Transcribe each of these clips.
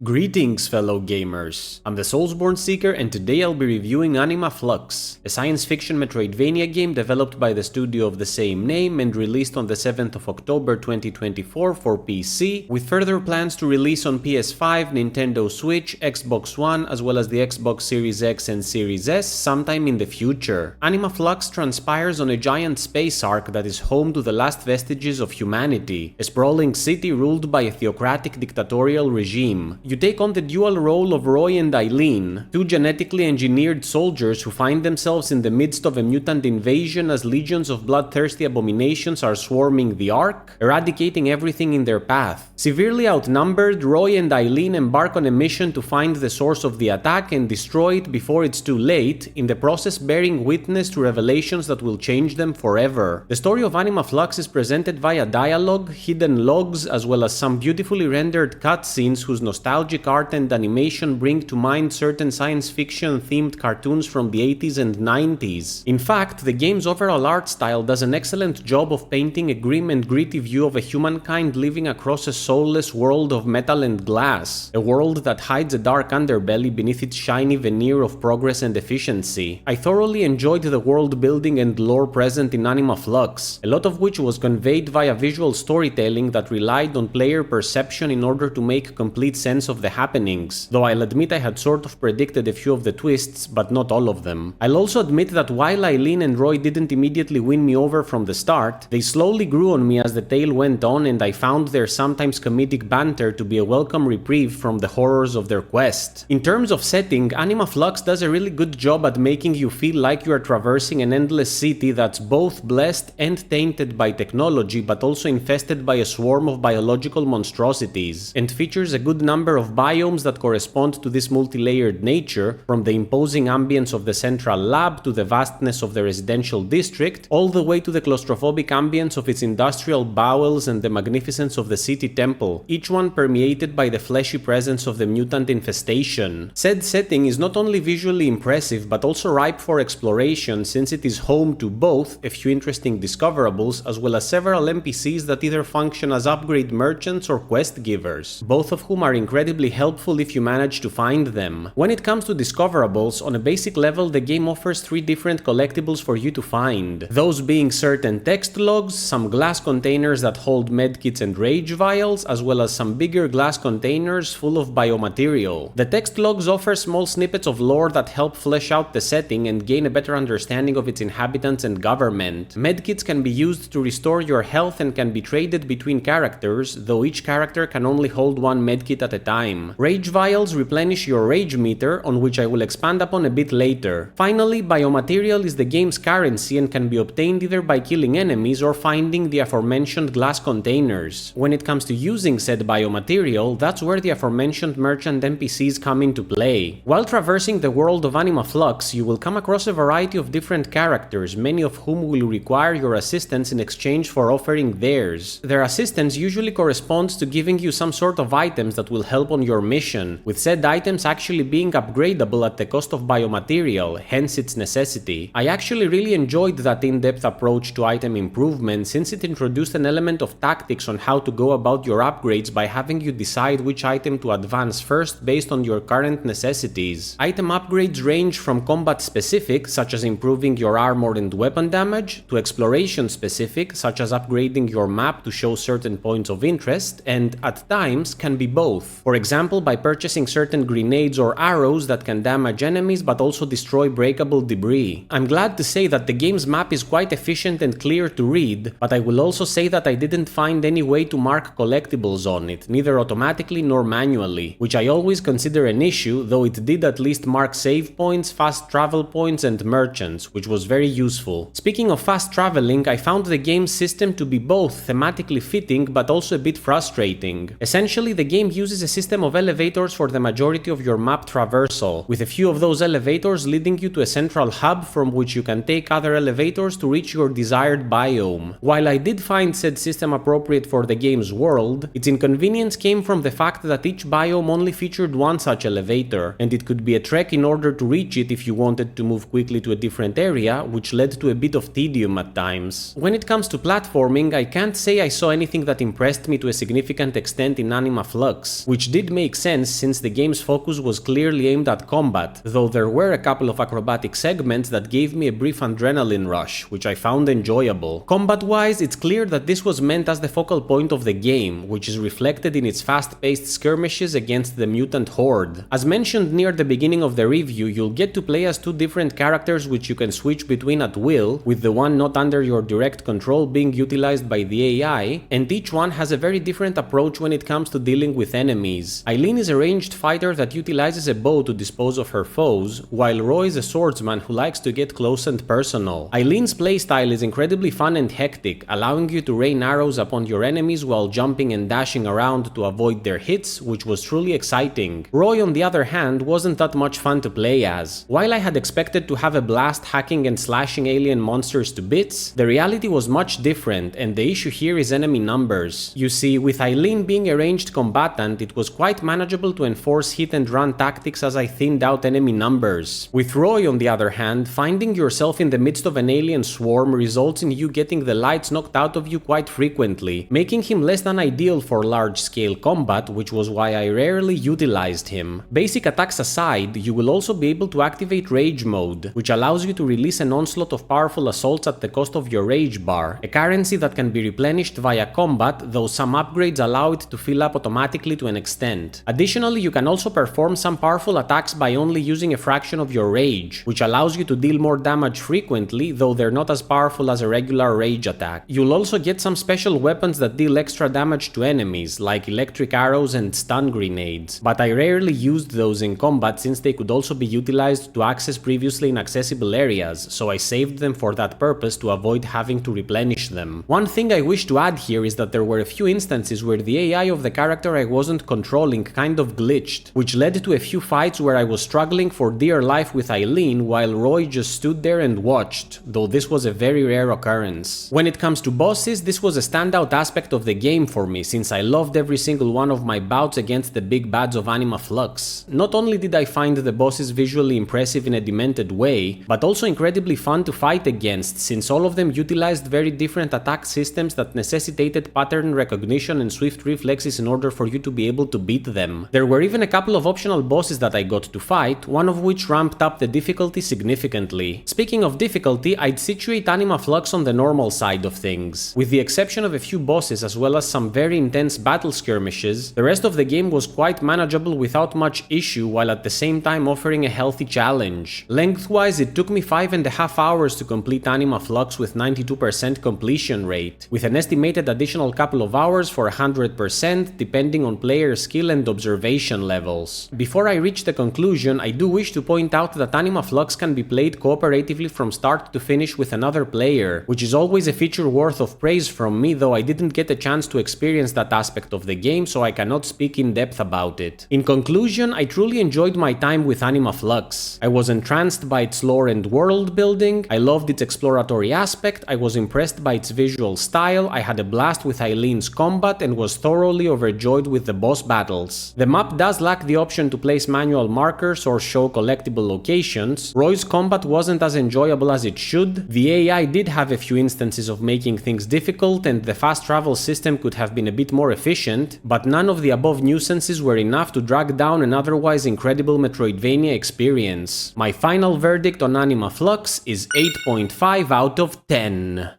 Greetings fellow gamers, I'm the Soulsborne Seeker and today I'll be reviewing Anima Flux, a science fiction Metroidvania game developed by the studio of the same name and released on the 7th of October 2024 for PC, with further plans to release on PS5, Nintendo Switch, Xbox One, as well as the Xbox Series X and Series S sometime in the future. Anima Flux transpires on a giant space ark that is home to the last vestiges of humanity, a sprawling city ruled by a theocratic dictatorial regime. You take on the dual role of Roy and Eileen, two genetically engineered soldiers who find themselves in the midst of a mutant invasion as legions of bloodthirsty abominations are swarming the Ark, eradicating everything in their path. Severely outnumbered, Roy and Eileen embark on a mission to find the source of the attack and destroy it before it's too late, in the process bearing witness to revelations that will change them forever. The story of Anima Flux is presented via dialogue, hidden logs, as well as some beautifully rendered cutscenes whose nostalgic art and animation bring to mind certain science fiction themed cartoons from the 80s and 90s. In fact, the game's overall art style does an excellent job of painting a grim and gritty view of a humankind living across a soulless world of metal and glass, a world that hides a dark underbelly beneath its shiny veneer of progress and efficiency. I thoroughly enjoyed the world building and lore present in Anima Flux, a lot of which was conveyed via visual storytelling that relied on player perception in order to make complete sense of the happenings, though I'll admit I had sort of predicted a few of the twists, but not all of them. I'll also admit that while Eileen and Roy didn't immediately win me over from the start, they slowly grew on me as the tale went on and I found their sometimes comedic banter to be a welcome reprieve from the horrors of their quest. In terms of setting, Anima Flux does a really good job at making you feel like you are traversing an endless city that's both blessed and tainted by technology but also infested by a swarm of biological monstrosities, and features a good number of biomes that correspond to this multi-layered nature, from the imposing ambience of the central lab to the vastness of the residential district, all the way to the claustrophobic ambience of its industrial bowels and the magnificence of the city temple, each one permeated by the fleshy presence of the mutant infestation. Said setting is not only visually impressive but also ripe for exploration, since it is home to both a few interesting discoverables as well as several NPCs that either function as upgrade merchants or quest givers, both of whom are incredibly helpful if you manage to find them. When it comes to discoverables, on a basic level the game offers 3 different collectibles for you to find, those being certain text logs, some glass containers that hold medkits and rage vials, as well as some bigger glass containers full of biomaterial. The text logs offer small snippets of lore that help flesh out the setting and gain a better understanding of its inhabitants and government. Medkits can be used to restore your health and can be traded between characters, though each character can only hold one medkit at a time. Rage vials replenish your rage meter, on which I will expand upon a bit later. Finally, biomaterial is the game's currency and can be obtained either by killing enemies or finding the aforementioned glass containers. When it comes to using said biomaterial, that's where the aforementioned merchant NPCs come into play. While traversing the world of Anima Flux, you will come across a variety of different characters, many of whom will require your assistance in exchange for offering theirs. Their assistance usually corresponds to giving you some sort of items that will help on your mission, with said items actually being upgradable at the cost of biomaterial, hence its necessity. I actually really enjoyed that in-depth approach to item improvement, since it introduced an element of tactics on how to go about your upgrades by having you decide which item to advance first based on your current necessities. Item upgrades range from combat specific, such as improving your armor and weapon damage, to exploration specific, such as upgrading your map to show certain points of interest, and at times can be both. For example, by purchasing certain grenades or arrows that can damage enemies but also destroy breakable debris. I'm glad to say that the game's map is quite efficient and clear to read, but I will also say that I didn't find any way to mark collectibles on it, neither automatically nor manually, which I always consider an issue, though it did at least mark save points, fast travel points and merchants, which was very useful. Speaking of fast traveling, I found the game's system to be both thematically fitting but also a bit frustrating. Essentially, the game uses a system of elevators for the majority of your map traversal, with a few of those elevators leading you to a central hub from which you can take other elevators to reach your desired biome. While I did find said system appropriate for the game's world, its inconvenience came from the fact that each biome only featured one such elevator, and it could be a trek in order to reach it if you wanted to move quickly to a different area, which led to a bit of tedium at times. When it comes to platforming, I can't say I saw anything that impressed me to a significant extent in Anima Flux, which which did make sense since the game's focus was clearly aimed at combat, though there were a couple of acrobatic segments that gave me a brief adrenaline rush, which I found enjoyable. Combat-wise, it's clear that this was meant as the focal point of the game, which is reflected in its fast-paced skirmishes against the mutant horde. As mentioned near the beginning of the review, you'll get to play as two different characters which you can switch between at will, with the one not under your direct control being utilized by the AI, and each one has a very different approach when it comes to dealing with enemies. Eileen is a ranged fighter that utilizes a bow to dispose of her foes, while Roy is a swordsman who likes to get close and personal. Eileen's playstyle is incredibly fun and hectic, allowing you to rain arrows upon your enemies while jumping and dashing around to avoid their hits, which was truly exciting. Roy, on the other hand, wasn't that much fun to play as. While I had expected to have a blast hacking and slashing alien monsters to bits, the reality was much different, and the issue here is enemy numbers. You see, with Eileen being a ranged combatant, it was quite manageable to enforce hit and run tactics as I thinned out enemy numbers. With Roy, on the other hand, finding yourself in the midst of an alien swarm results in you getting the lights knocked out of you quite frequently, making him less than ideal for large-scale combat, which was why I rarely utilized him. Basic attacks aside, you will also be able to activate Rage Mode, which allows you to release an onslaught of powerful assaults at the cost of your Rage Bar, a currency that can be replenished via combat, though some upgrades allow it to fill up automatically to an extent. Additionally, you can also perform some powerful attacks by only using a fraction of your rage, which allows you to deal more damage frequently, though they're not as powerful as a regular rage attack. You'll also get some special weapons that deal extra damage to enemies, like electric arrows and stun grenades, but I rarely used those in combat since they could also be utilized to access previously inaccessible areas, so I saved them for that purpose to avoid having to replenish them. One thing I wish to add here is that there were a few instances where the AI of the character I wasn't controlling kind of glitched, which led to a few fights where I was struggling for dear life with Eileen while Roy just stood there and watched, though this was a very rare occurrence. When it comes to bosses, this was a standout aspect of the game for me since I loved every single one of my bouts against the big bads of Anima Flux. Not only did I find the bosses visually impressive in a demented way, but also incredibly fun to fight against since all of them utilized very different attack systems that necessitated pattern recognition and swift reflexes in order for you to be able to beat them. There were even a couple of optional bosses that I got to fight, one of which ramped up the difficulty significantly. Speaking of difficulty, I'd situate Anima Flux on the normal side of things. With the exception of a few bosses as well as some very intense battle skirmishes, the rest of the game was quite manageable without much issue while at the same time offering a healthy challenge. Lengthwise, it took me 5.5 hours to complete Anima Flux with 92% completion rate, with an estimated additional couple of hours for 100% depending on player skill and observation levels. Before I reach the conclusion, I do wish to point out that Anima Flux can be played cooperatively from start to finish with another player, which is always a feature worth of praise from me, though I didn't get a chance to experience that aspect of the game, so I cannot speak in depth about it. In conclusion, I truly enjoyed my time with Anima Flux. I was entranced by its lore and world building, I loved its exploratory aspect, I was impressed by its visual style, I had a blast with Eileen's combat and was thoroughly overjoyed with the boss battles. The map does lack the option to place manual markers or show collectible locations. Roy's combat wasn't as enjoyable as it should, the AI did have a few instances of making things difficult and the fast travel system could have been a bit more efficient, but none of the above nuisances were enough to drag down an otherwise incredible Metroidvania experience. My final verdict on Anima Flux is 8.5 out of 10.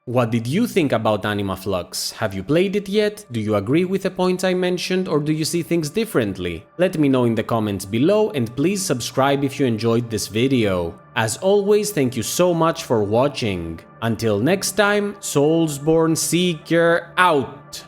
What did you think about Anima Flux? Have you played it yet? Do you agree with the points I mentioned, or do you see things differently? Let me know in the comments below, and please subscribe if you enjoyed this video. As always, thank you so much for watching. Until next time, Soulsborne Seeker out!